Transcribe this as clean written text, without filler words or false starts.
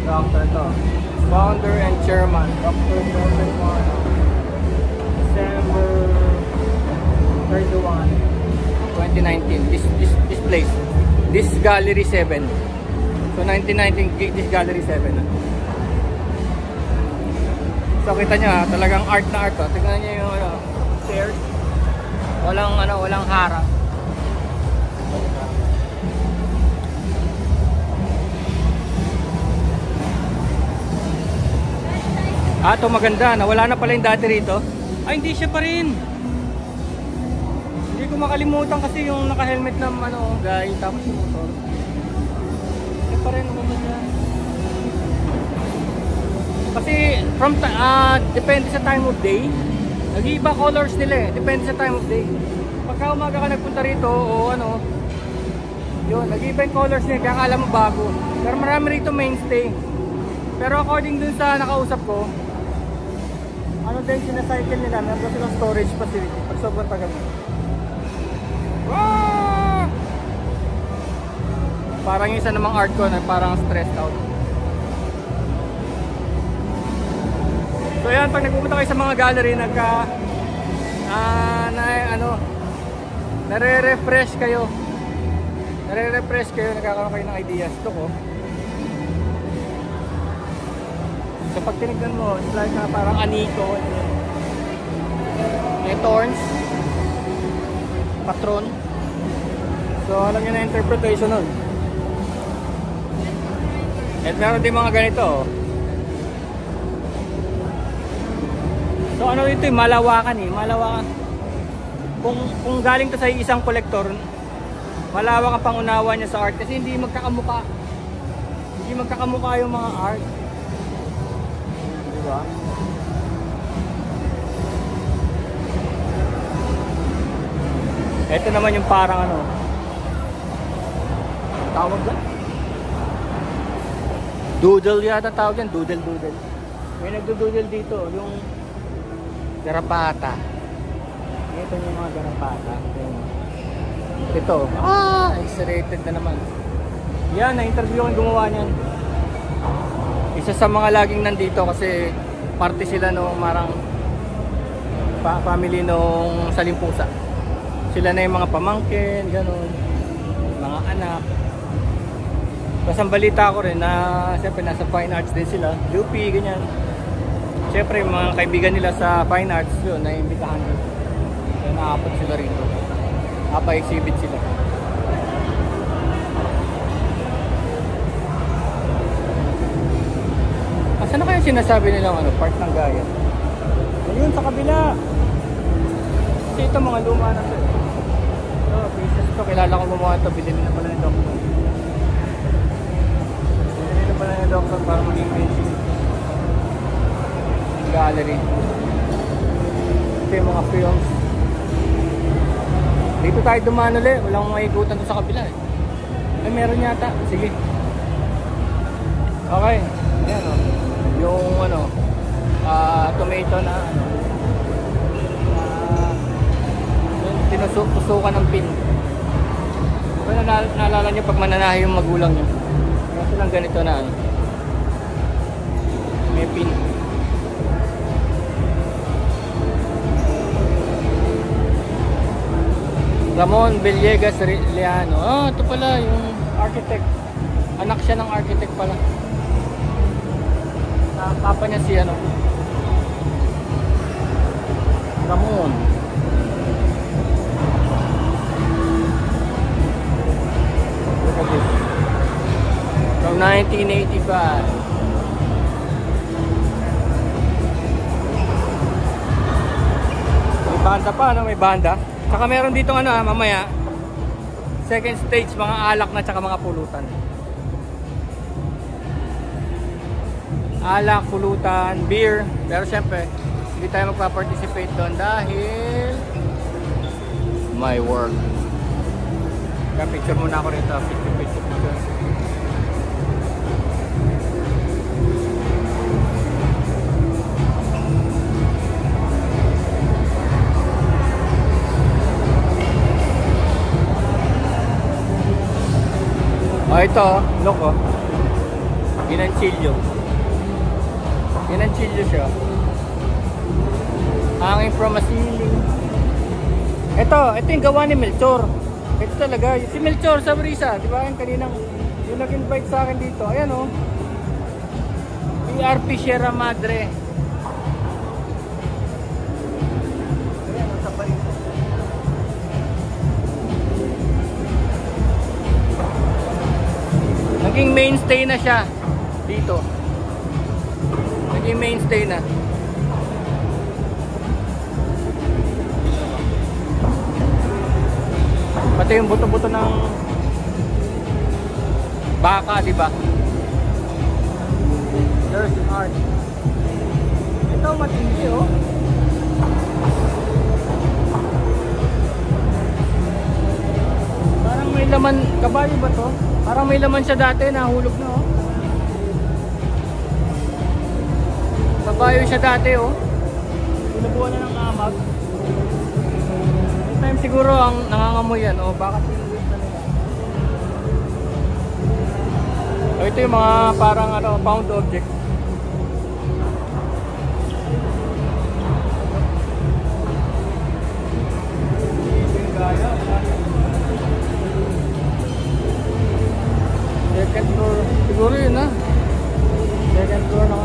Doctor to. Founder and Chairman, Dr. Joseph Mano. December 31, 2019. This place. This Gallery 7. So 1919, this Gallery 7. So kita nyo talagang art na art. Tignan nyo yung stairs. Walang harang. Ito maganda, nawala na pala yung dati rito. Ay, hindi siya pa rin. Hindi ko makalimutan kasi yung naka-helmet na guy, tapos yung motor. Siya pa rin, maganda. Kasi depende sa time of day. Nag-iiba colors nila eh, depende sa time of day. Pagka umaga ka nagpunta rito o yun, nag-iiba yung colors nila, kaya akala mo bago. Pero marami rito mainstay. Pero according dun sa nakausap ko, din sinacycle nila, meron silang storage facility pag sobrang tagal na. Wow! Parang yung isa namang art ko na parang stressed out. So yan, pag nagpupunta kayo sa mga gallery, nare-refresh kayo. Nagkakaroon kayo ng ideas. Ito ko. So pag tinignan mo, it's like parang aniko. May thorns. Patron. So alam nyo na interpretation nun. At meron din mga ganito. So ano ito eh, malawakan eh. Malawakan. Kung galing to sa isang kolektor, malawak ang pangunawa niya sa art. Kasi hindi magkakamuka. Hindi magkakamuka yung mga art. Diba? Ito naman yung parang tawag ba? Doodle yata tawag yan, doodle. May nagdo-doodle dito, yung garapata. Ito yung mga garapata. Ito, X-rated na naman. Yan, na-interview ang gumawa niyan. Isa sa mga laging nandito kasi parte sila nung marang family nung Salimpusa. Sila na yung mga pamangkin, gano'n, mga anak. Tapos ang balita ko rin na siyempre nasa fine arts din sila, UP, ganyan. Siyempre yung mga kaibigan nila sa fine arts yun, naimbitahan din. Kaya nakapot sila rito. Napa-exhibit sila. Saan kaya sinasabi nilang part ng gaya? Ayun sa kabila. Kasi ito mga luma na ito. Ito, pieces ito. Kilala ko gumawa ito. Bilhin na pala ni Doctor. Bilhin na pala ni Doctor para maging painting. Gallery. Ito yung mga films. Dito tayo dumaan ulit. Walang maikutan doon sa kabila eh. Ay meron yata. Sige. Okay. Ayan o. Yung tomato na yung tinusukan ng pin. Kung naalala nyo pag mananahi yung magulang nyo, kasi lang ganito na may pin. Ramon Villegas Leano. Ito pala yung architect. Anak siya ng architect pala. Papa niya si Ramon. Look at this. From 1985. May banda pa, may banda. Saka meron dito mamaya. Second stage, mga alak na tsaka mga pulutan. Alak, pulutan, beer. Pero syempre, hindi tayo magpa-participate doon dahil my work. Kaya picture muna ako rito. Picture. Ito, look Ginanchilyo. Ginanchilyo siya. Hanging from a ceiling. Ito yung gawa ni Melchor. Ito talaga, si Melchor sa Brisa, di ba? Yung kaninang, yung nag-invite sa akin dito. Ayan o. PRP Sierra Madre. Ayan o, sa Brisa. Naging mainstay na siya dito. Naging mainstay na. Pati yung buto-buto ng baka, di ba? There's art. Ito matindi, oh. Parang may laman, kabayo ba to? Parang may laman siya dati, nahulog na, oh. Kabayo siya dati, oh. Pinubuhan na ng amag. Time siguro ang nangangamoy yan, o baka sinuwit na nila. So ito yung mga parang ano, found object. Second floor, siguro yun, ha. Second floor ng